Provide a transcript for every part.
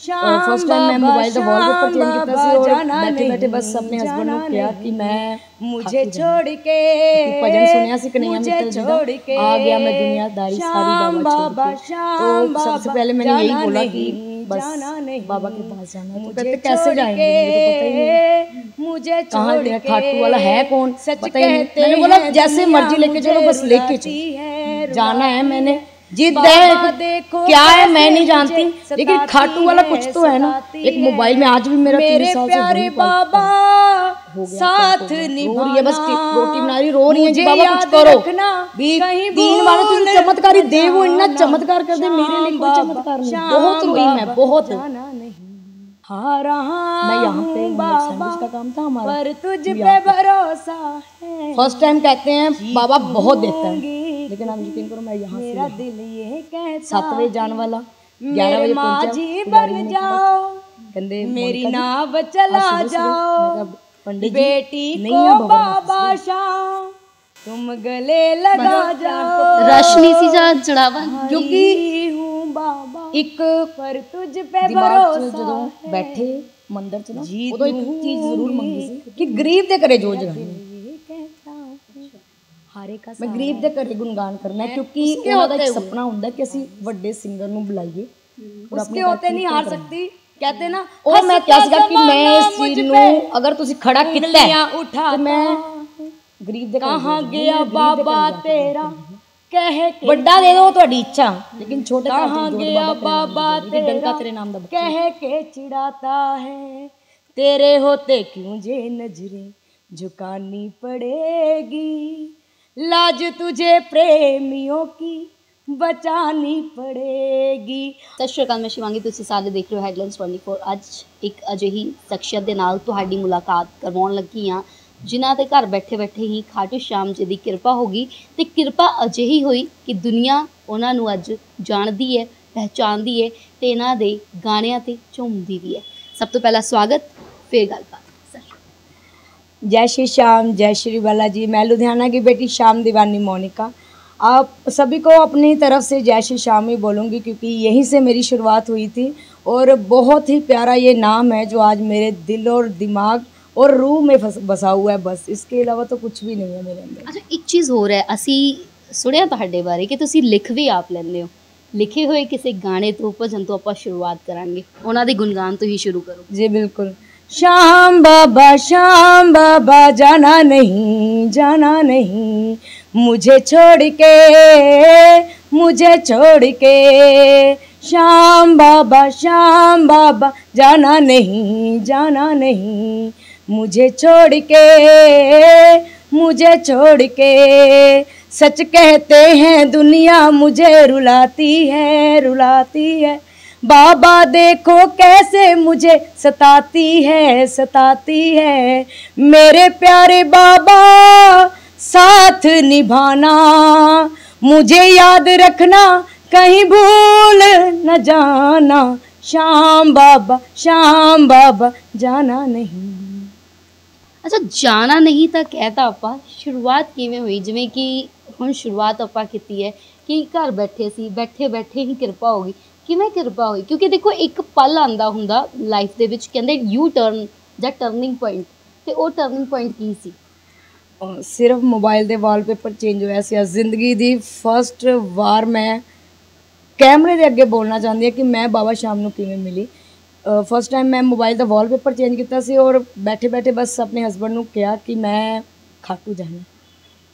First time मैं mobile ਦਾ wallpaper change ਕੀਤਾ ਸੀ ਔਰ ਬੈਠੇ ਬੈਠੇ ਬਸ ਆਪਣੇ ਹਸਬੰਡ ਨੂੰ ਕਿਹਾ ਕਿ ਮੈਂ मुझे छोड़ के भजन सुनिया सी कन्हैया मित्तल जी का, आ गया मैं दुनियादारी सारी बाबा छोड़ के। तो सबसे पहले मैंने यही बोला कि बस बाबा के पास जाना है। तो कहते कैसे जाएंगे, मुझे तो पता ही नहीं मुझे कहाँ गया, खाटू वाला है कौन पता ही नहीं। मैंने बोला जैसे मर्जी लेके चलो, बस लेके चलो, जाना है। मैंने जिद है क्या है मैं नहीं जानती, लेकिन खाटू वाला कुछ तो है ना। एक मोबाइल में आज भी मेरा 3 साल से प्यारे बाबा साथ निभाना, बस रोटी बना रही, रो रही है जी बाबा कुछ करो। 3 बार तुम चमत्कारी दे, वो इतना चमत्कार कर दे, मेरे लिए कोई चमत्कार नहीं। बहुत रोई मैं, बहुत मैं यहाँ पे सैंडविच का काम था हमारा, पर तुझ पे भरोसा है। फर्स्ट टाइम कहते हैं बाबा बहुत देता है, लेकिन आप यकीन करो मैं यहाँ मेरा दिल ये कहता 7 बजे जाने वाला, 11 बजे माझी बन जाओ, कहते मेरी नाव चला जाओ, पंडित बेटी को बाबा शाम तुम गले लगा जाओ, रश्मि सी जा चढ़ावा, क्योंकि बाबा एक पर तुझ पे भरोसा जो बैठे मंदिर च ना, उदों एक चीज जरूर मंगी सी कि गरीब दे घरे जो जगानी, मैं गरीब दे घरे गुणगान करना है, क्योंकि उन्हां दा एक सपना हुंदा कि असीं वड्डे सिंगर नूं बुलाइए, और अपने होते नहीं हार सकती। कहते ना ओ मैं क्या सीगा कि मैं इस चीज नूं अगर तुसीं खड़ा कीता है तो मैं गरीब दे कहां गया बाबा तेरा कह के बड़ा दे दो तुहाडी इच्छा, लेकिन छोटे कहां गया बाबा तेरे नाम दा कह के चिढ़ाता है, तेरे होते क्यों जे नजरें झुकानी पड़ेगी, लाज तुझे प्रेमियों की बचानी पड़ेगी। सत श्री अकाल, मैं शिवांगी, तुसीं सारे देख रहे हो हेडलाइंस 24। ਅੱਜ ਇੱਕ ਅਜਿਹੀ ਸ਼ਖਸੀਅਤ ਦੇ ਨਾਲ ਤੁਹਾਡੀ ਮੁਲਾਕਾਤ ਕਰਵਾਉਣ ਲੱਗੀ ਹਾਂ ਜਿਨ੍ਹਾਂ ਦੇ ਘਰ ਬੈਠੇ ਬੈਠੇ ਹੀ ਖਾਟੂ ਸ਼ਾਮ ਜੀ ਦੀ ਕਿਰਪਾ ਹੋ ਗਈ, ਤੇ ਕਿਰਪਾ ਅਜਿਹੀ ਹੋਈ ਕਿ ਦੁਨੀਆ ਉਹਨਾਂ ਨੂੰ ਅੱਜ ਜਾਣਦੀ ਹੈ, ਪਹਿਚਾਣਦੀ ਹੈ, ਤੇ ਇਹਨਾਂ ਦੇ ਗਾਣਿਆਂ ਤੇ ਝੂਮਦੀ ਵੀ ਹੈ। ਸਭ ਤੋਂ ਪਹਿਲਾਂ ਸਵਾਗਤ, ਫਿਰ ਗੱਲਬਾਤ। जय श्री श्याम, जय श्री बालाजी। मैं लुधियाना की बेटी श्याम दीवानी मोनिका, आप सभी को अपनी तरफ से जय श्री श्याम ही बोलूँगी, क्योंकि यहीं से मेरी शुरुआत हुई थी, और बहुत ही प्यारा ये नाम है जो आज मेरे दिल और दिमाग और रूह में बसा हुआ है, बस इसके अलावा तो कुछ भी नहीं है मेरे अंदर। अच्छा, एक चीज़ हो रहा है, असी सुनिया तुहाडे बारे कि तुसी लिख भी आप लेंदे हो, लिखे हुए किसी गाने तो भजन तो आपां शुरुआत करांगे, उन्हां दे गुणगान तो ही शुरू करो। जी बिल्कुल। श्याम बाबा जाना नहीं, जाना नहीं, मुझे छोड़ के श्याम बाबा जाना नहीं, जाना नहीं, मुझे छोड़ के सच कहते हैं दुनिया मुझे रुलाती है, बाबा देखो कैसे मुझे सताती है, मेरे प्यारे बाबा साथ निभाना, मुझे याद रखना कहीं भूल न जाना, श्याम बाबा जाना नहीं। अच्छा, जाना नहीं तो कहता आपां शुरुआत किवें हुई, जिवें कि हुण शुरुआत आपां कीती है कि घर बैठे सी, बैठे बैठे ही किरपा हो गई। किवें किरपा हुई? क्योंकि देखो एक पल आंदा हुंदा लाइफ दे विच, कहंदे यू टर्न ਜਾਂ टर्निंग पॉइंट, ते ਉਹ टर्निंग पॉइंट की सी? सिर्फ मोबाइल दे वालपेपर चेंज होया सी। जिंदगी दी फर्स्ट वार मैं कैमरे दे अगे बोलना चाहती हूँ कि मैं बाबा श्याम नूं किवें मिली। फर्स्ट टाइम मैं मोबाइल दा वालपेपर चेंज किया सी, और बैठे बैठे बस अपने हसबैंड नूं कहा कि मैं खाटू जाना,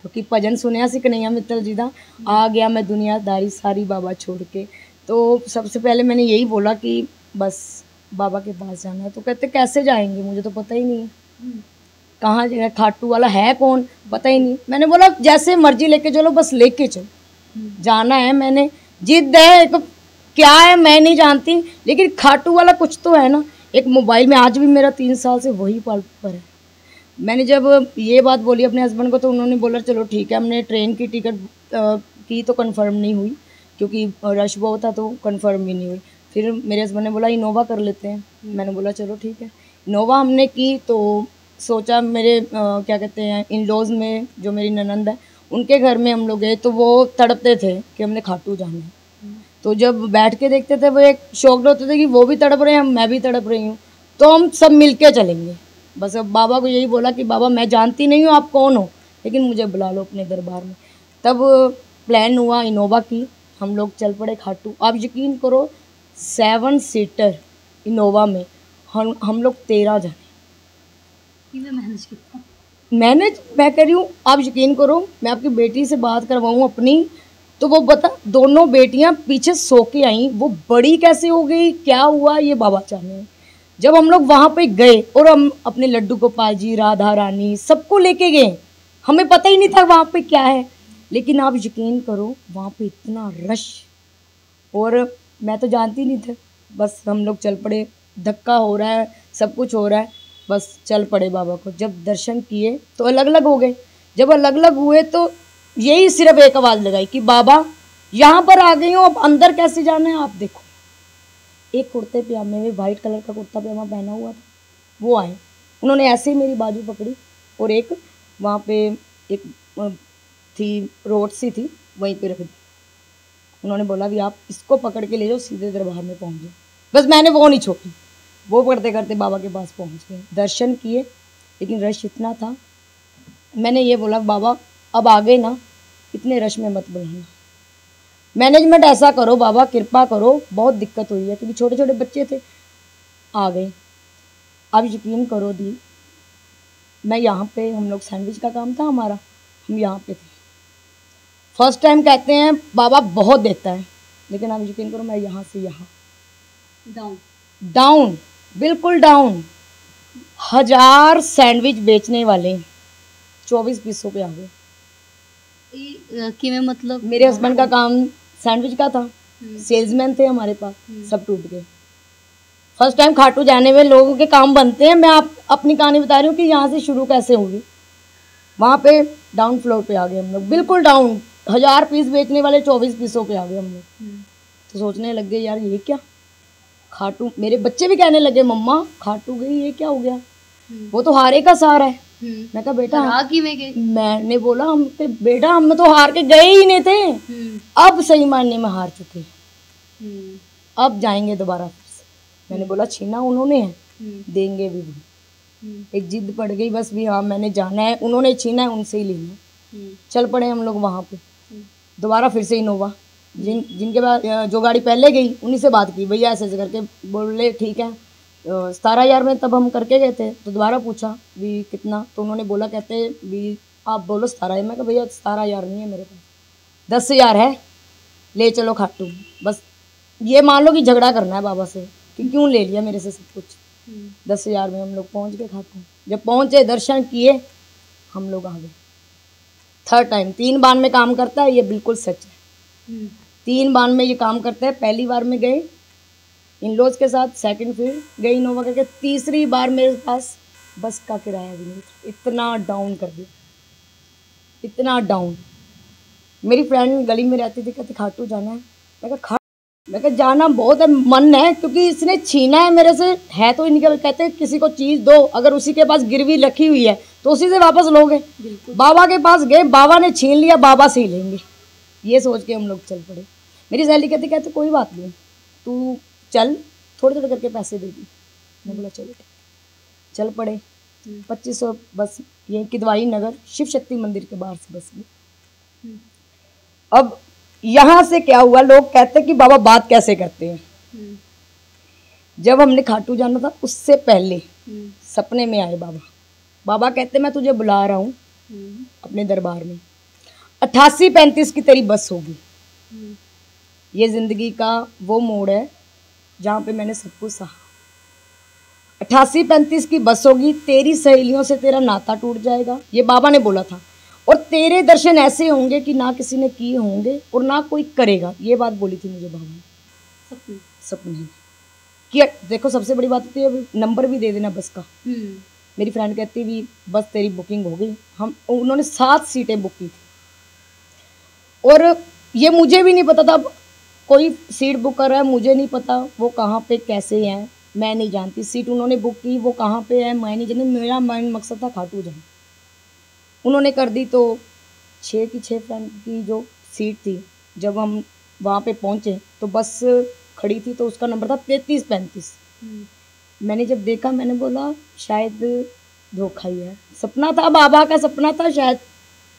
क्योंकि भजन सुनिया सी कन्हैया मित्तल जी दा, आ गया मैं दुनियादारी सारी बाबा छोड़ के। तो सबसे पहले मैंने यही बोला कि बस बाबा के पास जाना है। तो कहते कैसे जाएंगे, मुझे तो पता ही नहीं है कहाँ जाना, खाटू वाला है कौन पता ही नहीं। मैंने बोला जैसे मर्जी लेके चलो, बस लेके चलो, जाना है। मैंने जिद है क्या है मैं नहीं जानती, लेकिन खाटू वाला कुछ तो है ना। एक मोबाइल में आज भी मेरा 3 साल से वही पर है। मैंने जब ये बात बोली अपने हस्बैंड को, तो उन्होंने बोला चलो ठीक है। हमने ट्रेन की टिकट की तो कंफर्म नहीं हुई, क्योंकि रश बहुत था, तो कंफर्म भी नहीं हुई। फिर मेरे हस्बैंड ने बोला इनोवा कर लेते हैं। मैंने बोला चलो ठीक है। इनोवा हमने की, तो सोचा मेरे क्या कहते हैं इन लॉज में जो मेरी ननंद है उनके घर में हम लोग गए, तो वो तड़पते थे कि हमने खाटू जाना है। तो जब बैठ के देखते थे वो एक शौक होते थे कि वो भी तड़प रहे हैं, मैं भी तड़प रही हूँ, तो हम सब मिल के चलेंगे। बस अब बाबा को यही बोला कि बाबा मैं जानती नहीं हूँ आप कौन हो, लेकिन मुझे बुला लो अपने दरबार में। तब प्लान हुआ इनोवा की, हम लोग चल पड़े खाटू। आप यकीन करो 7 सीटर इनोवा में हम लोग 13 जाने मैनेज किया। मैनेज मैं कर रही हूँ। आप यकीन करो, मैं आपकी बेटी से बात करवाऊँ अपनी, तो वो बता दोनों बेटियां पीछे सो के आई, वो बड़ी कैसे हो गई, क्या हुआ, ये बाबा जाने। जब हम लोग वहाँ पे गए और हम अपने लड्डू गोपाल जी, राधा रानी सबको लेके गए, हमें पता ही नहीं था वहाँ पे क्या है। लेकिन आप यकीन करो वहाँ पे इतना रश, और मैं तो जानती नहीं था। बस हम लोग चल पड़े, धक्का हो रहा है, सब कुछ हो रहा है, बस चल पड़े बाबा को। जब दर्शन किए तो अलग अलग हो गए। जब अलग अलग हुए तो यही सिर्फ एक आवाज़ लगाई कि बाबा यहाँ पर आ गई हूँ, अब अंदर कैसे जाना है आप देखो। एक कुर्ते पजामे में, वाइट कलर का कुर्ता पजामा पहना हुआ था, वो आए, उन्होंने ऐसे ही मेरी बाजू पकड़ी और एक वहाँ पे एक थी रोड सी थी, वहीं पे रख दी। उन्होंने बोला भी आप इसको पकड़ के ले जाओ, सीधे दरबार में पहुँच जाओ। बस मैंने वो नहीं छोड़ी, वो करते करते बाबा के पास पहुँच गए, दर्शन किए। लेकिन रश इतना था, मैंने ये बोला बाबा अब आ गए ना, इतने रश में मत बुलाना, मैनेजमेंट ऐसा करो बाबा, कृपा करो, बहुत दिक्कत हुई है, क्योंकि छोटे छोटे बच्चे थे। आ गए। अब यकीन करो दी, मैं यहाँ पे, हम लोग सैंडविच का काम था हमारा, हम यहाँ पे थे। फर्स्ट टाइम कहते हैं बाबा बहुत देता है, लेकिन आप यकीन करो मैं यहाँ से यहाँ डाउन डाउन, बिल्कुल डाउन। 1000 सैंडविच बेचने वाले 24 पीसों पे आ गए। कि मैं मतलब मेरे हस्बैंड का काम सैंडविच का था, सेल्समैन थे हमारे पास, सब टूट गए। फर्स्ट टाइम खाटू जाने में लोगों के काम बनते हैं। मैं आप अपनी कहानी बता रही हूँ कि यहाँ से शुरू कैसे होगी। वहाँ पे डाउन फ्लोर पे आ गए हम लोग, बिल्कुल डाउन। 1000 पीस बेचने वाले 24 पीसों पे आ गए हम लोग। तो सोचने लग गए यार ये क्या, खाटू। मेरे बच्चे भी कहने लगे मम्मा खाटू गई, ये क्या हो गया, वो तो हारे का सार है। मैं कहा बेटा मैंने बोला हम पे बेटा हम तो हार के गए ही नहीं थे, अब सही मायने में हार चुके, अब जाएंगे दोबारा फिर से। मैंने बोला छीना उन्होंने है, देंगे भी वो। एक जिद पड़ गई बस भी, हाँ मैंने जाना है, उन्होंने छीना है उनसे ही लेना। चल पड़े हम लोग वहाँ पे दोबारा फिर से इनोवा। जिनके पास जो गाड़ी पहले गई उन्हीं से बात की, भैया ऐसे ऐसे करके बोले ठीक है। 17,000 में तब हम करके गए थे। तो दोबारा पूछा भी कितना, तो उन्होंने बोला कहते भी आप बोलो 17,000। मैं कहा भैया 17,000 नहीं है मेरे पास, 10,000 है, ले चलो खाटू। बस ये मान लो कि झगड़ा करना है बाबा से कि क्यों ले लिया मेरे से सब कुछ। 10,000 में हम लोग पहुँच गए खाटू। जब पहुँचे दर्शन किए हम लोग आ गए। थर्ड टाइम 3 बार में काम करता है, ये बिल्कुल सच है। 3 बार में ये काम करता है। पहली बार में गए इन लॉज के साथ, सेकंड फिर गई इनोवा करके, तीसरी बार मेरे पास बस का किराया भी नहीं था। इतना डाउन कर दिया, इतना डाउन। मेरी फ्रेंड गली में रहती थी, कहती खाटू जाना है। मैं कहा जाना बहुत है, मन है, क्योंकि इसने छीना है मेरे से, है तो इनके कहते हैं किसी को चीज़ दो, अगर उसी के पास गिरवी रखी हुई है तो उसी से वापस लोगे। बाबा के पास गए, बाबा ने छीन लिया, बाबा से ही लेंगे, ये सोच के हम लोग चल पड़े। मेरी सहेली कहती कोई बात नहीं, तू चल, थोड़े थोड़े करके पैसे दे दी। मैं बोला चलो चल पड़े। 2500 बस, ये किदवाई नगर शिव शक्ति मंदिर के बाहर से बस गई। अब यहाँ से क्या हुआ, लोग कहते कि बाबा बात कैसे करते हैं। जब हमने खाटू जाना था उससे पहले सपने में आए बाबा। बाबा कहते मैं तुझे बुला रहा हूँ अपने दरबार में, 88-35 की तेरी बस होगी। ये ज़िंदगी का वो मोड़ है जहाँ पे मैंने सब कुछ सहा। 88-35 की बस होगी, तेरी सहेलियों से तेरा नाता टूट जाएगा, ये बाबा ने बोला था। और तेरे दर्शन ऐसे होंगे कि ना किसी ने किए होंगे और ना कोई करेगा, ये बात बोली थी मुझे बाबा ने सपने कि देखो सबसे बड़ी बात होती है नंबर भी दे देना बस का। मेरी फ्रेंड कहती भी बस तेरी बुकिंग हो गई। उन्होंने 7 सीटें बुक की थी और ये मुझे भी नहीं पता था कोई सीट बुक कर रहा है, मुझे नहीं पता वो कहाँ पे कैसे हैं, मैं नहीं जानती। सीट उन्होंने बुक की, वो कहाँ पे है मैं नहीं जानती। मेरा मेन मकसद था खाटू जाना। उन्होंने कर दी तो 6 की 6 फ्रेंड की जो सीट थी, जब हम वहाँ पे पहुँचे तो बस खड़ी थी, तो उसका नंबर था 3335। मैंने जब देखा मैंने बोला शायद धोखा ही है, सपना था, बाबा का सपना था, शायद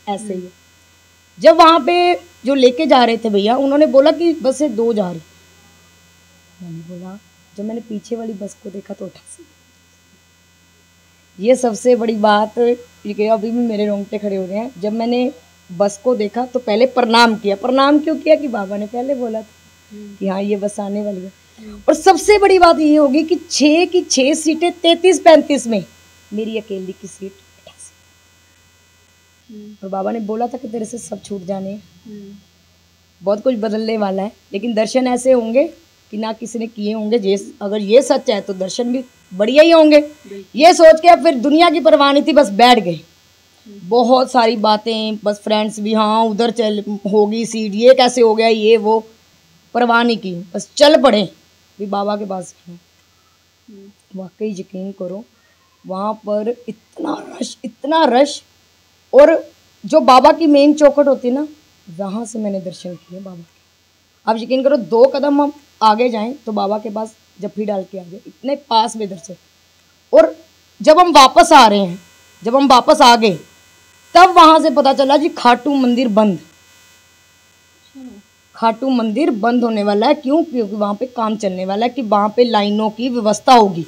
ऐसे ही है। जब वहाँ पे जो लेके जा रहे थे भैया, उन्होंने बोला कि बस से 2 जा रही। मैंने बोला, जब मैंने पीछे वाली बस को देखा तो 88। ये सबसे बड़ी बात, ये अभी भी मेरे रोंगटे खड़े हो रहे हैं। जब मैंने बस को देखा तो पहले प्रणाम किया। प्रणाम क्यों किया? कि बाबा ने पहले बोला था कि हाँ ये बस आने वाली है। और सबसे बड़ी बात ये होगी कि 6 की 6 सीटें 33-35 में, मेरी अकेली की सीट 88। और बाबा ने बोला था कि तेरे से सब छूट जाने हैं, बहुत कुछ बदलने वाला है, लेकिन दर्शन ऐसे होंगे कि ना किसी ने किए होंगे। अगर ये सच है तो दर्शन भी बढ़िया ही होंगे। ये सोच के अब फिर दुनिया की परवाह नहीं थी, बस बैठ गए। बहुत सारी बातें, बस फ्रेंड्स भी, हाँ उधर चल होगी सीट, ये कैसे हो गया, ये वो, परवाह नहीं की, बस चल पड़े भी बाबा के पास। वाकई यकीन करो वहाँ पर इतना रश। और जो बाबा की मेन चौखट होती ना, वहाँ से मैंने दर्शन किए बाबा के। आप यकीन करो 2 कदम हम आगे जाएं तो बाबा के पास जप्फी डाल के आ जाए, इतने पास में दर्शन। और जब हम वापस आ रहे हैं, जब हम वापस आ गए, तब वहाँ से पता चला जी खाटू मंदिर बंद। खाटू मंदिर बंद होने वाला है। क्यों? क्योंकि वहाँ पे काम चलने वाला है कि वहाँ पे लाइनों की व्यवस्था होगी।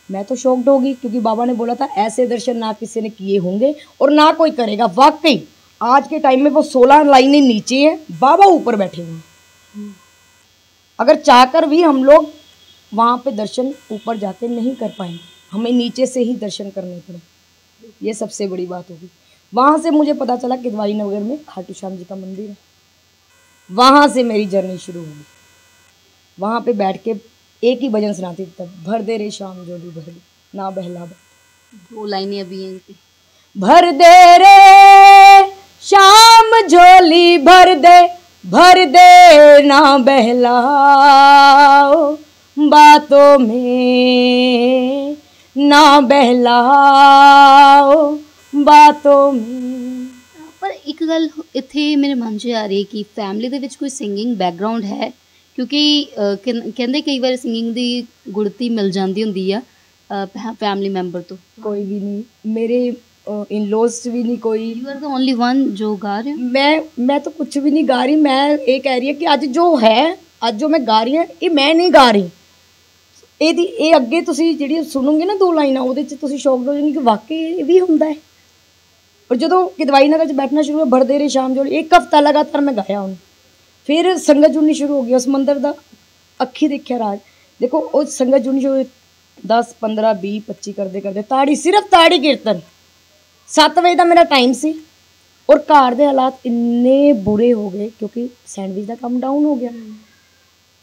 मैं तो शॉक्ड होगी, क्योंकि बाबा ने बोला था ऐसे दर्शन ना किसी ने किए होंगे और ना कोई करेगा। वाकई आज के टाइम में वो 16 लाइनें नीचे हैं, बाबा ऊपर बैठे हुए हैं। अगर चाहकर भी हम लोग वहाँ पे दर्शन ऊपर जाके नहीं कर पाएंगे, हमें नीचे से ही दर्शन करने पड़े। ये सबसे बड़ी बात होगी। वहाँ से मुझे पता चला किदवाई नगर में खाटू श्याम जी का मंदिर है। वहाँ से मेरी जर्नी शुरू हुई। वहाँ पे बैठ के एक ही भजन सुनाती थी तब, भर दे रे शाम जोली भर दे ना बहला। 2 लाइनें अभी हैं इनकी। भर दे रे शाम झोली भर दे ना बहलाओ, बातों में ना बहलाओ, बातों में। पर एक गल इत्थे मेरे मन 'ਚ आ रही है कि फैमिली दे विच कोई सिंगिंग बैकग्राउंड है, क्योंकि कहंदे कई बार सिंगिंग दी गुड़ती मिल जाती हुंदी आ फैमिली मैंबर तो। कोई भी नहीं, मेरे इन लॉज भी नहीं कोई। You are the only one जो गा रहे हो? मैं तो कुछ भी नहीं गा रही। मैं ये कह रही है कि ਅੱਜ ਜੋ ਹੈ, ਅੱਜ ਜੋ मैं गा रही ਹਾਂ ਇਹ मैं नहीं गा रही। ਇਹ ਅੱਗੇ ਤੁਸੀਂ ਜਿਹੜੀ ਸੁਣੋਗੇ ਨਾ 2 ਲਾਈਨਾਂ, ਉਹਦੇ 'ਚ ਤੁਸੀਂ ਸ਼ੌਕਡ ਹੋ ਜਾਓਗੇ ਕਿ ਵਾਕਈ ਇਹ ਵੀ ਹੁੰਦਾ ਹੈ। और ਜਦੋਂ किदवाई नगर 'ਚ बैठना शुरू हुआ, भर दे रे शाम जोली 1 हफ्ता लगातार मैं गाया ਉਹਨੂੰ। फिर संगत जुड़नी शुरू हो गई उस मंदिर का। अखी देखा राज, देखो उस संगत जुड़नी शुरू 10 15 20 25 करते करते ताड़ी, सिर्फ ताड़ी कीर्तन। 7 बजे का मेरा टाइम सी और घर के हालात इन्ने बुरे हो गए क्योंकि सैंडविच का काम डाउन हो गया।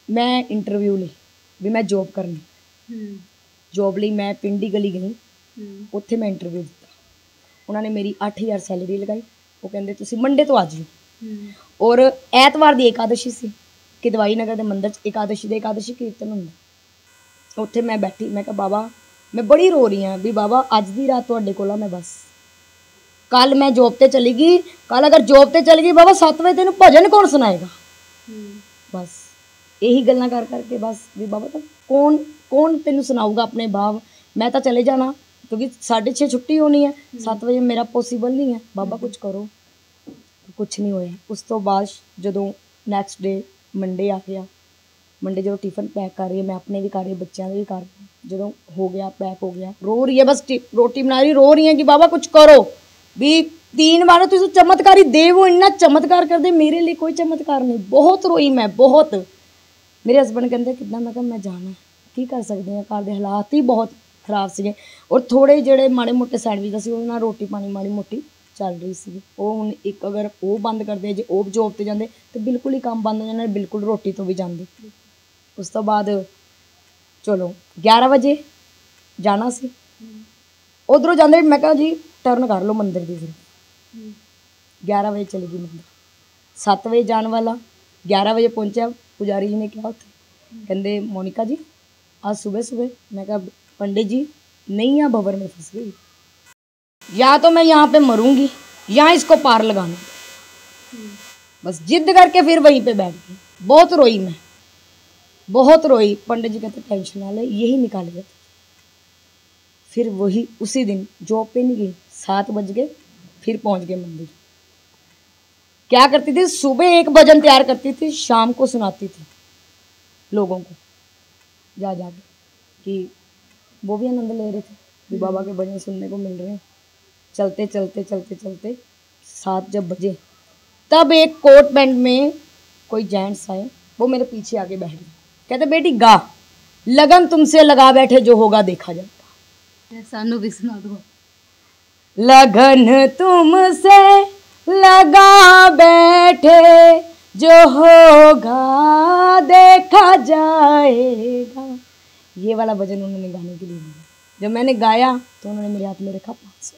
मैं इंटरव्यू ली भी मैं जॉब करनी, जॉब ਲਈ मैं पिंडी गली गई, उत्थे मैं इंटरव्यू दिता। उन्होंने मेरी 8000 सैलरी लगाई। वो कहते तुसी मंडे तो आ जाओ। और ऐतवार की एकादशी सी, किदवाई नगर के मंदिर एकादशी कीर्तन होंदा। उत्थे मैं बैठी, मैं कहा बाबा मैं बड़ी रो रही हाँ भी बाबा अज दी रात तुहाडे कोल आ, मैं बस कल मैं जॉब ते चली गई, कल अगर जॉब ते चली गई बाबा 7 बजे तेन भजन कौन सुनाएगा। बस यही गल्लां कर करके बस भी बाबा तो कौन तेन सुनाऊगा अपने भाव। मैं तो चले जाना क्योंकि 6:30 छुट्टी होनी है, 7 बजे मेरा पॉसीबल नहीं है। बाबा कुछ करो। कुछ नहीं होया। उस तो बाद जदों नैक्सट डे मंडे आ गया, मंडे जो टिफन पैक कर रही है, मैं अपने भी कर रही, बच्चों के भी कर रही, जो हो गया पैक हो गया, रो रही है बस रोटी बना रही, रो रही है कि बाबा कुछ करो भी 3 बार तुम चमत्कारी देव हो, इन्ना चमत्कार कर दे। मेरे लिए कोई चमत्कार नहीं। बहुत रोई मैं, बहुत। मेरे हसबैंड कहते कितना, मैं कहा मैं जाना की कर सकते हैं, घर के हालात ही बहुत खराब से। और थोड़े जोड़े माड़े मोटे सैंडविच से रोटी पानी माड़ी मोटी चल रही सी। वो हुण एक अगर वो बंद कर दे, जे वो जॉब ते जांदे तो बिल्कुल ही काम बंद हो जाना, बिल्कुल रोटी तो भी जांदे। उस तो बाद चलो 11 बजे जाना सी। उधरों जाते मैं कहा जी टर्न कर लो मंदिर की तरफ। 11 बजे चली गई मंदिर। 7 बजे जाने वाला, 11 बजे पहुंचा। पुजारी जी ने कहा उत्थे, कहते मोनिका जी आज सुबह सुबह। मैं कहा पंडित जी नहीं, भंवर में फंस गई, या तो मैं यहाँ पे मरूंगी या इसको पार लगाना। बस जिद करके फिर वहीं पे बैठ गई। बहुत रोई मैं, बहुत रोई। पंडित जी कहते टेंशन ना ले, यही निकालेगा। फिर वही उसी दिन जॉब पे नहीं गई, 7 बज गए, फिर पहुंच गए मंदिर। क्या करती थी, सुबह एक भजन तैयार करती थी, शाम को सुनाती थी लोगों को जा जाके, कि वो भी आनंद ले रहे थे कि बाबा के भजन सुनने को मिल रहे हैं। चलते चलते चलते चलते 7 जब बजे, तब एक कोट पैंट में कोई जेंट्स आए, वो मेरे पीछे आके बैठ गए। कहते बेटी गा, लगन तुमसे लगा बैठे, जो होगा देखा जाएगा। सानू भी सुना दो। लगन तुमसे लगा बैठे, जो होगा देखा जाएगा। ये वाला भजन उन्होंने गाने के लिए दिया। जब मैंने गाया तो उन्होंने मेरे हाथ में रखा 500।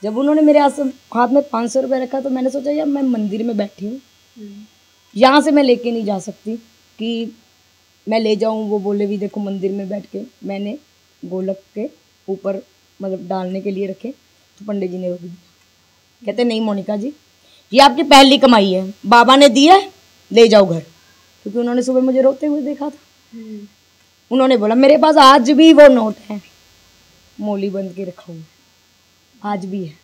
जब उन्होंने मेरे हाथ में 500 रुपये रखा तो मैंने सोचा यार मैं मंदिर में बैठी हूँ, यहाँ से मैं लेके नहीं जा सकती कि मैं ले जाऊँ। वो बोले भी देखो मंदिर में बैठ के, मैंने गोलक के ऊपर मतलब डालने के लिए रखे, तो पंडित जी ने रोक दिया। कहते नहीं मोनिका जी, ये आपकी पहली कमाई है, बाबा ने दी है, ले जाओ घर। क्योंकि उन्होंने सुबह मुझे रोते हुए देखा था। उन्होंने बोला मेरे पास आज भी वो नोट है, मोली बंद के रखा हुआ, आज भी है।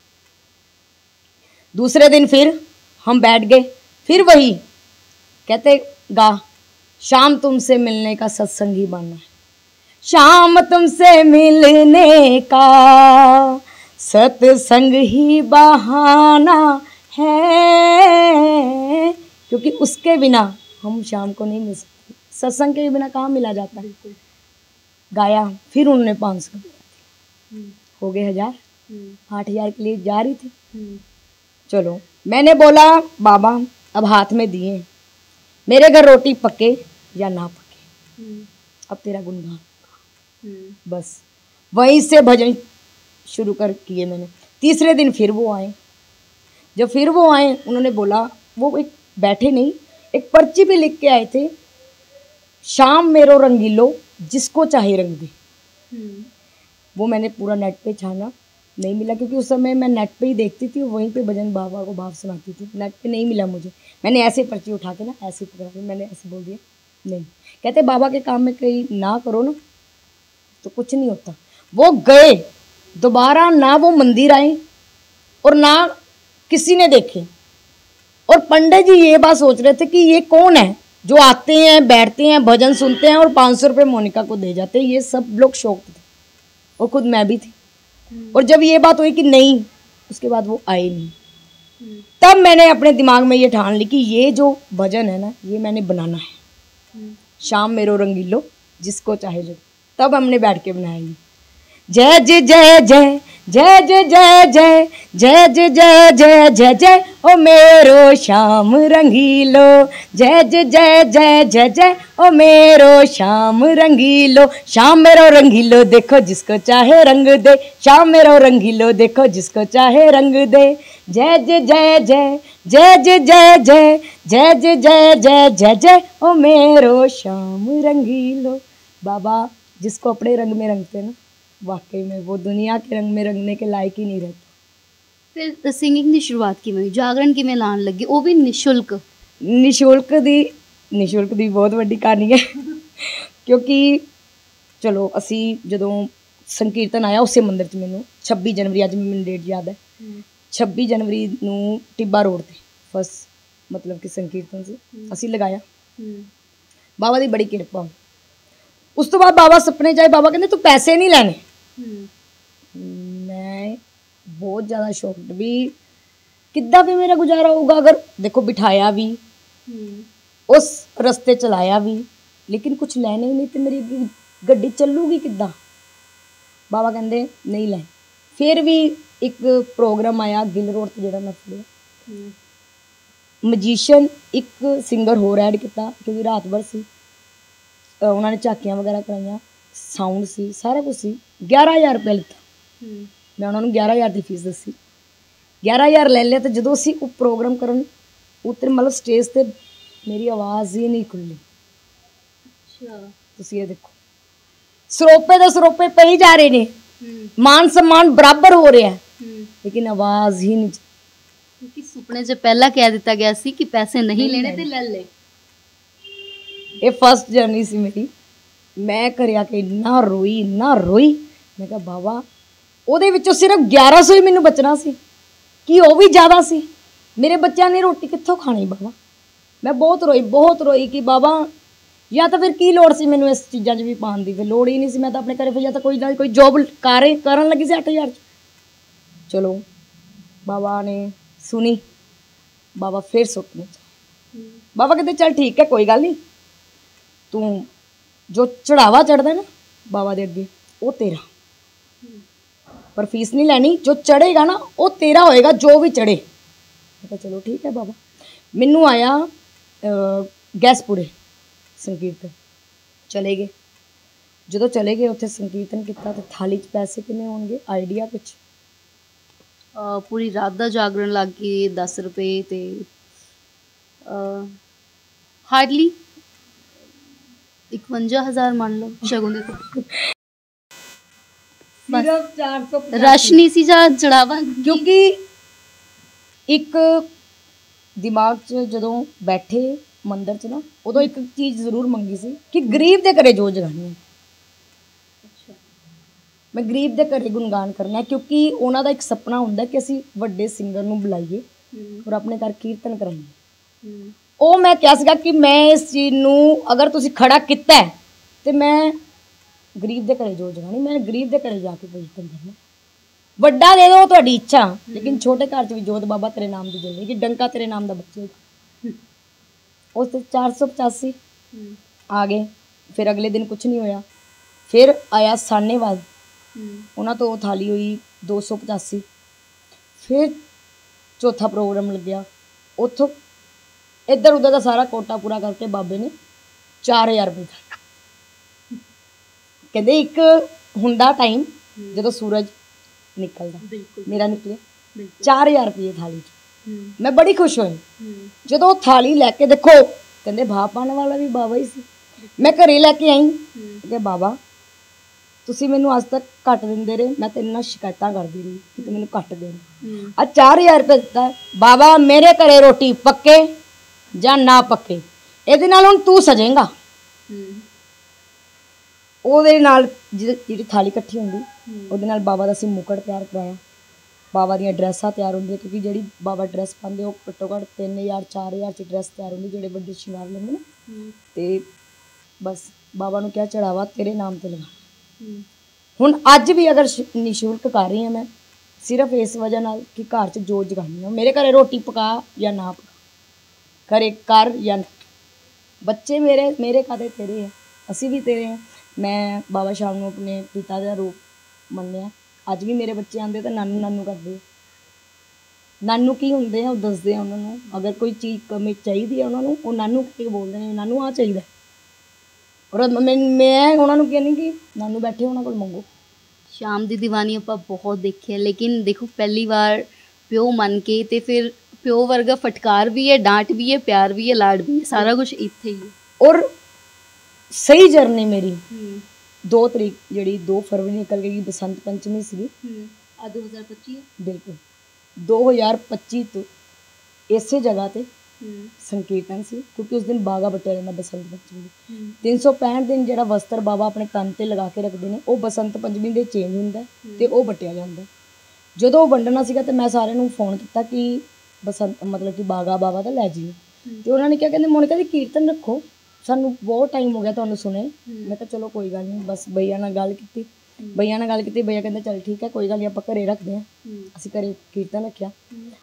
दूसरे दिन फिर हम बैठ गए, फिर वही कहते गा, शाम तुमसे मिलने का सत्संग ही बनना है, शाम तुमसे मिलने का सत्संग ही बहाना है, क्योंकि उसके बिना हम शाम को नहीं मिल सकते, सत्संग के बिना कहाँ मिला जाता है। गाया, फिर उन्होंने 500 हो गए 1000, 8000 के लिए जा रही थी। चलो मैंने बोला बाबा अब हाथ में दिए, मेरे घर रोटी पके या ना पके, अब तेरा गुणगान। बस वहीं से भजन शुरू कर किए मैंने। तीसरे दिन फिर वो आए। जब फिर वो आए उन्होंने बोला, वो एक बैठे नहीं, एक पर्ची पे लिख के आए थे, शाम मेरो रंगीलो जिसको चाहे रंग दे। वो मैंने पूरा नेट पे छाना, नहीं मिला, क्योंकि उस समय मैं नेट पे ही देखती थी, वहीं पे भजन बाबा को भाव सुनाती थी। नेट पे नहीं मिला मुझे। मैंने ऐसे पर्ची उठा के ना ऐसे पकड़ा के मैंने ऐसे बोल दिया नहीं। कहते बाबा के काम में कहीं ना करो ना तो कुछ नहीं होता। वो गए, दोबारा ना वो मंदिर आए और ना किसी ने देखे। और पंडित जी ये बात सोच रहे थे कि ये कौन है जो आते हैं, बैठते हैं, भजन सुनते हैं और 500 रुपये मोनिका को दे जाते हैं। ये सब लोग शौक थे और खुद मैं भी थी। और जब ये बात हुई कि नहीं, उसके बाद वो आए नहीं, तब मैंने अपने दिमाग में ये ठान ली कि ये जो भजन है ना, ये मैंने बनाना है, शाम मेरो रंगीलो जिसको चाहे जो। तब हमने बैठ के बनाया ये, जय जय जय जय जय जय जय जय जय जय जय जय जय जय ओ मेरो श्याम रंगीलो, जय जय जय जय जय जय ओ मेरो श्याम रंगीलो, श्याम मेरो रंगीलो देखो जिसको चाहे रंग दे, श्याम मेरो रंगीलो देखो जिसको चाहे रंग दे, जय जय जय जय जय जय जय जय जय जय जय जय जय जय ओ मेरो श्याम रंगीलो। बाबा जिसको अपने रंग में रंगते ना, वाकई में वो दुनिया के रंग में रंगने के लायक ही नहीं रहता। फिर सिंगिंग की शुरुआत किवें, जागरण किवें लाण लगे, वो भी निशुल्क? निशुल्क दी बहुत वड्डी कहानी है क्योंकि चलो ਅਸੀਂ ਜਦੋਂ ਸੰਕੀਰਤਨ ਆਇਆ ਉਸੇ ਮੰਦਿਰ 'ਚ ਮੈਨੂੰ 26 ਜਨਵਰੀ, ਅੱਜ ਮੈਨੂੰ ਡੇਟ ਯਾਦ ਹੈ, 26 ਜਨਵਰੀ ਨੂੰ ਟਿੱਬਾ ਰੋਡ ਤੇ ਫਸਟ ਮਤਲਬ ਕਿ ਸੰਕੀਰਤਨ ਸੀ, ਅਸੀਂ ਲਗਾਇਆ। ਬਾਬਾ ਦੀ ਬੜੀ ਕਿਰਪਾ। ਉਸ ਤੋਂ ਬਾਅਦ ਬਾਬਾ ਸੁਪਨੇ 'ਚ ਆਏ, ਬਾਬਾ ਕਹਿੰਦੇ ਤੂੰ ਪੈਸੇ ਨਹੀਂ ਲੈਣੇ। मैं बहुत ज़्यादा शॉक्ड भी, किद्दां भी मेरा गुजारा होगा अगर देखो बिठाया भी उस रस्ते चलाया भी, लेकिन कुछ लेने ही नहीं तो मेरी गड्डी चलूगी किद्दां। बाबा कहते नहीं लै। फिर भी एक प्रोग्राम आया गिल रोड ते, जेड़ा मैं फड़िया, मजीशियन एक सिंगर होर ऐड किया क्योंकि रात भर सी, उन्होंने झाकियां वगैरह कराइया, साउंड सी, सारा कुछ सी। 11,000 रुपया लिता। मैं उन्होंने 11,000 की फीस दसी, 11,000 ले लिया। तो जो असी वो प्रोग्राम करन उतर मतलब स्टेज ते मेरी आवाज़ ही नहीं खुली। तुसी ये देखो, सरोपे तो सरोपे पे ही जा रहे ने, मान सम्मान बराबर हो रहा है, लेकिन आवाज़ ही नहीं। ਸੁਪਨੇ 'ਚ ਪਹਿਲਾਂ ਕਹਿ ਦਿੱਤਾ ਗਿਆ ਸੀ ਕਿ ਪੈਸੇ ਨਹੀਂ ਲੈਣੇ ਤੇ ਲੈ ਲੈ। ਇਹ ਫਸਟ ਜਰਨੀ ਸੀ ਮੇਰੀ। ਮੈਂ ਘਰੇ ਆ ਕੇ ਇੰਨਾ ਰੋਈ। ਮੈਂ ਕਿਹਾ ਬਾਬਾ ਉਹਦੇ ਵਿੱਚੋਂ ਸਿਰਫ 1100 ਹੀ ਮੈਨੂੰ ਬਚਣਾ ਸੀ ਕਿ ਉਹ ਵੀ ਜ਼ਿਆਦਾ ਸੀ। ਮੇਰੇ ਬੱਚਿਆਂ ਨੇ ਰੋਟੀ ਕਿੱਥੋਂ ਖਾਣੀ ਬਾਬਾ। ਮੈਂ ਬਹੁਤ ਰੋਈ ਕਿ ਬਾਬਾ ਜਾਂ ਤਾਂ ਫਿਰ ਕੀ ਲੋੜ ਸੀ ਮੈਨੂੰ ਇਸ ਚੀਜ਼ਾਂ 'ਚ ਵੀ ਪਾਉਣ ਦੀ। ਫਿਰ ਲੋੜ ਹੀ ਨਹੀਂ ਸੀ। ਮੈਂ ਤਾਂ ਆਪਣੇ ਘਰੇ ਫਿਰ ਜਾਂ ਤਾਂ ਕੋਈ ਨਾ ਕੋਈ ਜੋਬ ਕਰਨ ਲੱਗੀ ਸੀ 8000 'ਚ। ਚਲੋ ਬਾਬਾ ਨੇ ਸੁਣੀ। ਬਾਬਾ ਫਿਰ ਸੁਪਨੇ 'ਚ ਬਾਬਾ ਕਹਿੰਦੇ ਚੱਲ ਠੀਕ ਹੈ ਕੋਈ ਗੱਲ ਨਹੀਂ, ਤੂੰ ਜੋ ਚੜਾਵਾ ਚੜਦਾ ਨਾ ਬਾਬਾ ਦੇ ਅੱਗੇ ਉਹ ਤੇਰਾ, ਪਰ ਫੀਸ ਨਹੀਂ ਲੈਣੀ। ਜੋ ਚੜੇਗਾ ਨਾ ਉਹ ਤੇਰਾ ਹੋਏਗਾ, ਜੋ ਵੀ ਚੜੇ। ਮੈਂ ਕਿਹਾ ਚਲੋ ਠੀਕ ਹੈ ਬਾਬਾ। ਮੈਨੂੰ ਆਇਆ ਗੈਸਪੁਰੇ ਸੰਕੀਰਤਨ। ਚਲੇ ਗਏ। ਜਦੋਂ ਚਲੇ ਗਏ ਉੱਥੇ ਸੰਕੀਰਤਨ ਕੀਤਾ ਤੇ ਥਾਲੀ 'ਚ ਪੈਸੇ ਕਿੰਨੇ ਹੋਣਗੇ ਆਈਡੀਆ ਕੁਛ? ਪੂਰੀ ਰਾਤ ਦਾ ਜਾਗਰਣ ਲੱਗ ਕੇ 10 ਰੁਪਏ ਤੇ ਹਾਰਡਲੀ 51,000 ਮੰਨ ਲਓ ਸ਼ਗੁਨ ਦੇ ਸਿਰਫ 450 ਰਸ਼ ਨਹੀਂ ਸੀ ਜਾਂ ਚੜਾਵਾ? ਕਿਉਂਕਿ ਇੱਕ ਦਿਮਾਗ 'ਚ ਜਦੋਂ ਬੈਠੇ ਮੰਦਰ 'ਚ ਨਾ ਉਦੋਂ ਇੱਕ ਚੀਜ਼ ਜ਼ਰੂਰ ਮੰਗੀ ਸੀ ਕਿ ਗਰੀਬ ਦੇ ਘਰੇ ਜੋਤ ਜਗਾਉਣੀ ਹੈ। ਮੈਂ ਗਰੀਬ ਦੇ ਘਰੇ ਗੁਣਗਾਨ ਕਰਨਾ ਹੈ, ਕਿਉਂਕਿ ਉਹਨਾਂ ਦਾ ਇੱਕ ਸੁਪਨਾ ਹੁੰਦਾ ਕਿ ਅਸੀਂ ਵੱਡੇ ਸਿੰਗਰ ਨੂੰ ਬੁਲਾਈਏ ਔਰ ਆਪਣੇ ਘਰ ਕੀਰਤਨ ਕਰਾਈਏ। ਉਹ ਮੈਂ ਕਿਹਾ ਸੀਗਾ ਕਿ ਮੈਂ ਇਸ ਚੀਜ਼ ਨੂੰ ਅਗਰ ਤੁਸੀਂ ਖੜਾ ਕੀਤਾ ਹੈ ਤੇ ਮੈਂ ਗਰੀਬ ਦੇ ਘਰੇ ਜੋਤ ਜਗਾਉਣੀ। ਮੈਂ ਗਰੀਬ ਦੇ ਘਰੇ ਜਾ ਕੇ ਕੀਰਤਨ ਕਰਨਾ। ਵੱਡਾ ਦੇ ਦਿਓ ਤੁਹਾਡੀ ਇੱਛਾ, ਲੇਕਿਨ ਛੋਟੇ ਘਰ 'ਚ ਵੀ ਜੋਤ ਬਾਬਾ ਤੇਰੇ ਨਾਮ ਦੀ ਜਲੇਗੀ, ਡੰਕਾ ਤੇਰੇ ਨਾਮ ਦਾ ਬੱਚੇ। ਉਸ ਤੇ 485 ਆ ਗਏ। ਫਿਰ ਅਗਲੇ ਦਿਨ ਕੁਛ ਨਹੀਂ ਹੋਇਆ। ਫਿਰ ਆਇਆ ਸਾਨੇਵਾਲ, ਉਹਨਾਂ ਤੋਂ ਥਾਲੀ ਹੋਈ 285। ਫਿਰ ਚੌਥਾ ਪ੍ਰੋਗਰਾਮ ਲੱਗਿਆ। ਉੱਥੋਂ ਇੱਧਰ ਉੱਧਰ ਦਾ ਸਾਰਾ ਕੋਟਾ ਪੂਰਾ ਕਰਕੇ ਬਾਬੇ ਨੇ 4000 ਰੁਪਏ ਦਿੱਤਾ। ਕਹਿੰਦੇ ਇੱਕ ਹੁੰਦਾ ਟਾਈਮ ਜਦੋਂ ਸੂਰਜ ਨਿਕਲਦਾ, ਮੇਰਾ ਨਿਕਲਿਆ 4000 ਰੁਪਏ ਥਾਲੀ 'ਚ। ਮੈਂ ਬੜੀ ਖੁਸ਼ ਹੋਈ। ਜਦੋਂ ਥਾਲੀ ਲੈ ਕੇ ਦੇਖੋ ਕਹਿੰਦੇ ਭਾਅ ਪਾਉਣ ਵਾਲਾ ਵੀ ਬਾਬਾ ਹੀ ਸੀ। ਮੈਂ ਘਰੇ ਲੈ ਕੇ ਆਈ ਕਿ ਬਾਬਾ ਤੁਸੀਂ ਮੈਨੂੰ ਅੱਜ ਤੱਕ ਘੱਟ ਦਿੰਦੇ ਰਹੇ, ਮੈਂ ਤੇਰੇ ਨਾਲ ਸ਼ਿਕਾਇਤਾਂ ਕਰਦੀ ਰਹੀ ਕਿ ਤੂੰ ਮੈਨੂੰ ਘੱਟ ਦੇ। ਆ 4000 ਰੁਪਏ ਦਿੱਤਾ ਬਾਬਾ, ਮੇਰੇ ਘਰੇ ਰੋਟੀ ਪੱਕੇ ਜਾਂ ਨਾ ਪੱਕੇ, ਇਹਦੇ ਨਾਲ ਹੁਣ ਤੂੰ ਸਜੇਂਗਾ। ਉਹਦੇ ਨਾਲ ਜਿਹੜੀ ਥਾਲੀ ਇਕੱਠੀ ਹੁੰਦੀ ਉਹਦੇ ਨਾਲ ਬਾਬਾ ਦਾ ਅਸੀਂ ਮੁਕਟ ਤਿਆਰ ਕਰਾਇਆ। ਬਾਬਾ ਦੀਆਂ ਡਰੈਸਾਂ ਤਿਆਰ ਹੁੰਦੀਆਂ, ਕਿਉਂਕਿ ਜਿਹੜੀ ਬਾਬਾ ਡਰੈਸ ਪਾਉਂਦੇ ਉਹ ਘੱਟੋ ਘੱਟ 3000 4000 'ਚ ਡਰੈਸ ਤਿਆਰ ਹੁੰਦੀ ਜਿਹੜੇ ਵੱਡੇ ਸ਼ਿੰਗਾਰ ਲੈਂਦੇ ਨਾ। ਤੇ ਬਸ ਬਾਬਾ ਨੂੰ ਕਿਹਾ ਚੜਾਵਾ ਤੇਰੇ ਨਾਮ ਤੇ ਲਗਾ। ਹੁਣ ਅੱਜ ਵੀ ਅਗਰ ਨਿਸ਼ੁਲਕ ਕਰ ਰਹੀ ਹਾਂ ਮੈਂ, ਸਿਰਫ ਇਸ ਵਜ੍ਹਾ ਨਾਲ ਕਿ ਘਰ 'ਚ ਜੋਤ ਜਗਾਉਣੀ ਆ। ਮੇਰੇ ਘਰੇ ਰੋਟੀ ਪਕਾ ਜਾਂ ਨਾ ਪਕਾ, ਘਰੇ ਕਰ ਜਾਂ ਨਾ। ਬੱਚੇ ਮੇਰੇ ਕਾਹਦੇ ਤੇਰੇ ਹੈ, ਅਸੀਂ ਵੀ ਤੇਰੇ ਹਾਂ। ਮੈਂ ਬਾਬਾ ਸ਼ਾਮ ਨੂੰ ਆਪਣੇ ਪਿਤਾ ਦਾ ਰੂਪ ਮੰਨਿਆ। ਅੱਜ ਵੀ ਮੇਰੇ ਬੱਚੇ ਆਉਂਦੇ ਤਾਂ ਨਾਨੂ ਨਾਨੂ ਕਰਦੇ। ਨਾਨੂ ਕੀ ਹੁੰਦੇ ਆ ਉਹ ਦੱਸਦੇ ਆ ਉਹਨਾਂ ਨੂੰ। ਅਗਰ ਕੋਈ ਚੀਜ਼ ਕਮੀ ਚਾਹੀਦੀ ਹੈ ਉਹਨਾਂ ਨੂੰ, ਉਹ ਨਾਨੂ ਕੇ ਬੋਲਦੇ ਨੇ ਨਾਨੂ ਆਹ ਚਾਹੀਦਾ। ਔਰ ਮੈਂ ਉਹਨਾਂ ਨੂੰ ਕਹਿੰਦੀ ਕਿ ਨਾਨੂ ਬੈਠੇ ਉਹਨਾਂ ਕੋਲ ਮੰਗੋ। ਸ਼ਾਮ ਦੀ ਦੀਵਾਨੀ ਆਪਾਂ ਬਹੁਤ ਦੇਖੀ ਹੈ, ਲੇਕਿਨ ਦੇਖੋ ਪਹਿਲੀ ਵਾਰ ਪਿਓ ਮੰਨ ਕੇ ਤੇ ਫਿਰ ਪਿਓ ਵਰਗਾ ਫਟਕਾਰ ਵੀ ਹੈ, ਡਾਂਟ ਵੀ ਹੈ, ਪਿਆਰ ਵੀ ਹੈ, ਲਾਡ ਵੀ ਹੈ, ਸਾਰਾ ਕੁਝ ਇੱਥੇ ਹੀ ਹੈ। ਔਰ ਸਹੀ ਜਰਨੀ ਮੇਰੀ 2 ਤਰੀਕ ਜਿਹੜੀ 2 ਫਰਵਰੀ ਨਿਕਲ ਗਈ, ਬਸੰਤ ਪੰਚਮੀ ਸੀਗੀ। 2025 ਬਿਲਕੁਲ 2025 ਤੋਂ ਇਸੇ ਜਗ੍ਹਾ ਤੇ ਸੰਕੀਰਤਨ ਸੀ, ਕਿਉਂਕਿ ਉਸ ਦਿਨ ਬਾਗਾ ਵੱਟਿਆ ਜਾਂਦਾ ਬਸੰਤ ਪੰਚਮੀ। 365 ਦਿਨ ਜਿਹੜਾ ਵਸਤਰ ਬਾਬਾ ਆਪਣੇ ਤਨ ਤੇ ਲਗਾ ਕੇ ਰੱਖਦੇ ਨੇ ਉਹ ਬਸੰਤ ਪੰਚਮੀ ਦੇ ਚੇਂਜ ਹੁੰਦਾ ਤੇ ਉਹ ਵੱਟਿਆ ਜਾਂਦਾ। ਜਦੋਂ ਉਹ ਵੰਡਣਾ ਸੀਗਾ ਤੇ ਮੈਂ ਸਾਰਿਆਂ ਨੂੰ ਫੋਨ ਕੀਤਾ ਕਿ ਬਸੰਤ ਮਤਲਬ ਕਿ ਬਾਗਾ ਬਾਬਾ ਦਾ ਲੈ ਜਾਈਏ। ਤੇ ਉਹਨਾਂ ਨੇ ਕਿਹਾ ਕਹਿੰਦੇ ਮੋਨਿਕਾ ਜੀ ਕੀਰਤਨ ਰੱਖੋ, ਸਾਨੂੰ ਬਹੁਤ ਟਾਈਮ ਹੋ ਗਿਆ ਤੁਹਾਨੂੰ ਸੁਣੇ। ਮੈਂ ਕਿਹਾ ਚਲੋ ਕੋਈ ਗੱਲ ਨਹੀਂ। ਬਸ ਭਈਆ ਨਾਲ ਗੱਲ ਕੀਤੀ। ਭਈਆ ਕਹਿੰਦੇ ਚੱਲ ਠੀਕ ਹੈ ਕੋਈ ਗੱਲ ਨਹੀਂ ਆਪਾਂ ਘਰੇ ਰੱਖਦੇ ਹਾਂ। ਅਸੀਂ ਘਰੇ ਕੀਰਤਨ ਰੱਖਿਆ।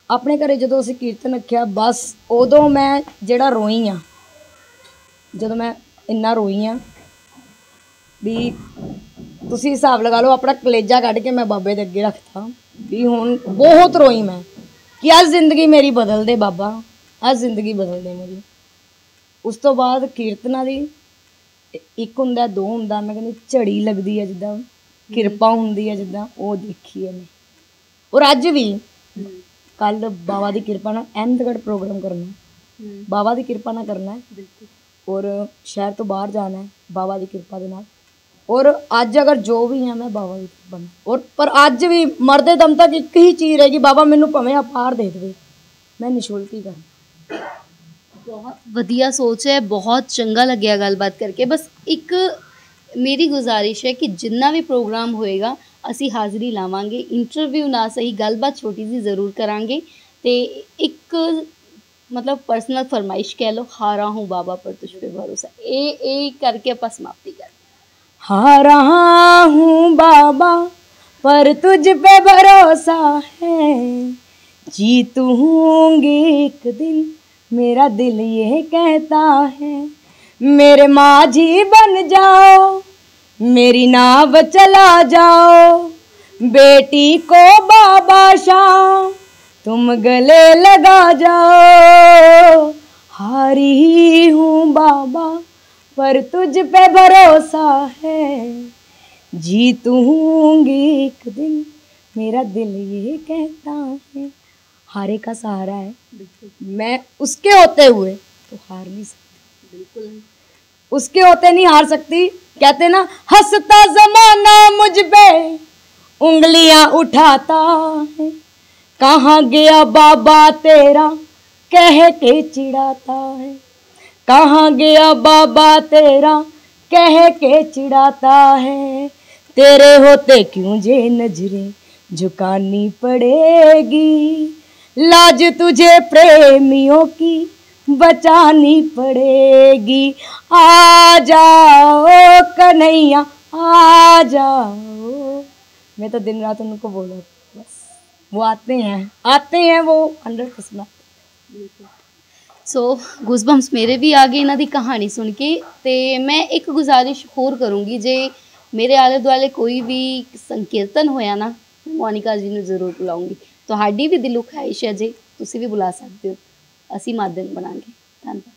ਆਪਣੇ ਘਰੇ ਜਦੋਂ ਅਸੀਂ ਕੀਰਤਨ ਰੱਖਿਆ ਬਸ ਉਦੋਂ ਮੈਂ ਜਿਹੜਾ ਰੋਈ ਹਾਂ, ਜਦੋਂ ਮੈਂ ਇੰਨਾ ਰੋਈ ਹਾਂ ਵੀ ਤੁਸੀਂ ਹਿਸਾਬ ਲਗਾ ਲਓ। ਆਪਣਾ ਕਲੇਜਾ ਕੱਢ ਕੇ ਮੈਂ ਬਾਬੇ ਦੇ ਅੱਗੇ ਰੱਖਤਾ ਵੀ ਹੁਣ ਬਹੁਤ ਰੋਈ ਮੈਂ ਕਿ ਅੱਜ ਜ਼ਿੰਦਗੀ ਮੇਰੀ ਬਦਲ ਦੇ ਬਾਬਾ, ਅੱਜ ਜ਼ਿੰਦਗੀ ਬਦਲ ਦੇ ਮੇਰੀ। ਉਸ ਤੋਂ ਬਾਅਦ ਕੀਰਤਨਾਂ ਦੀ ਇੱਕ ਹੁੰਦਾ 2 ਹੁੰਦਾ, ਮੈਂ ਕਹਿੰਦੀ ਝੜੀ ਲੱਗਦੀ ਹੈ ਜਿੱਦਾਂ ਕਿਰਪਾ ਹੁੰਦੀ ਹੈ ਜਿੱਦਾਂ, ਉਹ ਦੇਖੀ ਹੈ ਮੈਂ। ਔਰ ਅੱਜ ਵੀ ਕੱਲ੍ਹ ਬਾਬਾ ਦੀ ਕਿਰਪਾ ਨਾਲ ਅਹਿਮਦਗੜ੍ਹ ਪ੍ਰੋਗਰਾਮ ਕਰਨਾ, ਬਾਬਾ ਦੀ ਕਿਰਪਾ ਨਾਲ ਕਰਨਾ ਹੈ। ਔਰ ਸ਼ਹਿਰ ਤੋਂ ਬਾਹਰ ਜਾਣਾ ਹੈ ਬਾਬਾ ਦੀ ਕਿਰਪਾ ਦੇ ਨਾਲ। ਔਰ ਅੱਜ ਅਗਰ ਜੋ ਵੀ ਹਾਂ ਮੈਂ ਬਾਬਾ ਦੀ ਕਿਰਪਾ ਨਾਲ। ਔਰ ਪਰ ਅੱਜ ਵੀ ਮਰਦੇ ਦਮ ਤੱਕ ਇੱਕ ਹੀ ਚੀਜ਼ ਰਹੇਗੀ, ਬਾਬਾ ਮੈਨੂੰ ਭਵੇਂ ਅਪਾਰ ਦੇ ਦੇਵੇ, ਮੈਂ ਨਿਸ਼ੁਲਕ ਹੀ ਕਰਾਂ। ਬਹੁਤ ਵਧੀਆ ਸੋਚ ਹੈ, ਬਹੁਤ ਚੰਗਾ ਲੱਗਿਆ ਗੱਲਬਾਤ ਕਰਕੇ। ਬਸ ਇੱਕ ਮੇਰੀ ਗੁਜ਼ਾਰਿਸ਼ ਹੈ ਕਿ ਜਿੰਨਾ ਵੀ ਪ੍ਰੋਗਰਾਮ ਹੋਏਗਾ ਅਸੀਂ ਹਾਜ਼ਰੀ ਲਾਵਾਂਗੇ, ਇੰਟਰਵਿਊ ਨਾ ਸਹੀ ਗੱਲਬਾਤ ਛੋਟੀ ਜਿਹੀ ਜ਼ਰੂਰ ਕਰਾਂਗੇ। ਤੇ ਇੱਕ मतलब पर्सनल फरमाइश कह लो, हारा हूँ बाबा पर तुझ पे भरोसा, ए करके ਆਪਾਂ समाप्ति कर। हारा हूँ बाबा पर तुझ पे भरोसा है, जीतूंगी एक दिन मेरा दिल ये कहता है। मेरे माझी बन जाओ, मेरी नाव चला जाओ, बेटी को बाबा शाम तुम गले लगा जाओ। हारी हूँ बाबा पर तुझ पे भरोसा है, जीतूंगी एक दिन मेरा दिल ये कहता है। हारे का सहारा है, मैं उसके होते हुए तो हार नहीं सकती, बिल्कुल उसके होते नहीं हार सकती। कहते ना हंसता जमाना मुझ पे उंगलियां उठाता है, कहाँ गया बाबा तेरा कह के चिढ़ाता है, कहाँ गया बाबा तेरा कह के चिढ़ाता है। तेरे होते क्यों जे नजरें झुकानी पड़ेगी, लाज तुझे प्रेमियों की बचानी पड़ेगी। आ जाओ कन्हैया आ जाओ, मैं तो दिन रात उनको बोला, बस वो आते हैं वो 100%। सो ਗੂਜ਼ਬੰਪਸ ਮੇਰੇ ਵੀ ਆ ਗਏ ਇਹਨਾਂ ਦੀ ਕਹਾਣੀ ਸੁਣ ਕੇ। ਤੇ ਮੈਂ ਇੱਕ ਗੁਜ਼ਾਰਿਸ਼ ਹੋਰ ਕਰੂੰਗੀ, ਜੇ ਮੇਰੇ ਆਲੇ ਦੁਆਲੇ ਕੋਈ ਵੀ ਸੰਕੀਰਤਨ ਹੋਇਆ ਨਾ, ਮੋਨਿਕਾ ਜੀ ਨੂੰ ਜ਼ਰੂਰ ਬੁਲਾਉਂਗੀ। ਤੁਹਾਡੀ ਵੀ ਦਿਲੋਂ ਖਾਹਿਸ਼ ਹੈ ਜੇ ਤੁਸੀਂ ਵੀ ਬੁਲਾ ਸਕਦੇ ਹੋ, ਅਸੀਂ ਮਾਧਿਅਮ ਬਣਾਂਗੇ। ਧੰਨਵਾਦ।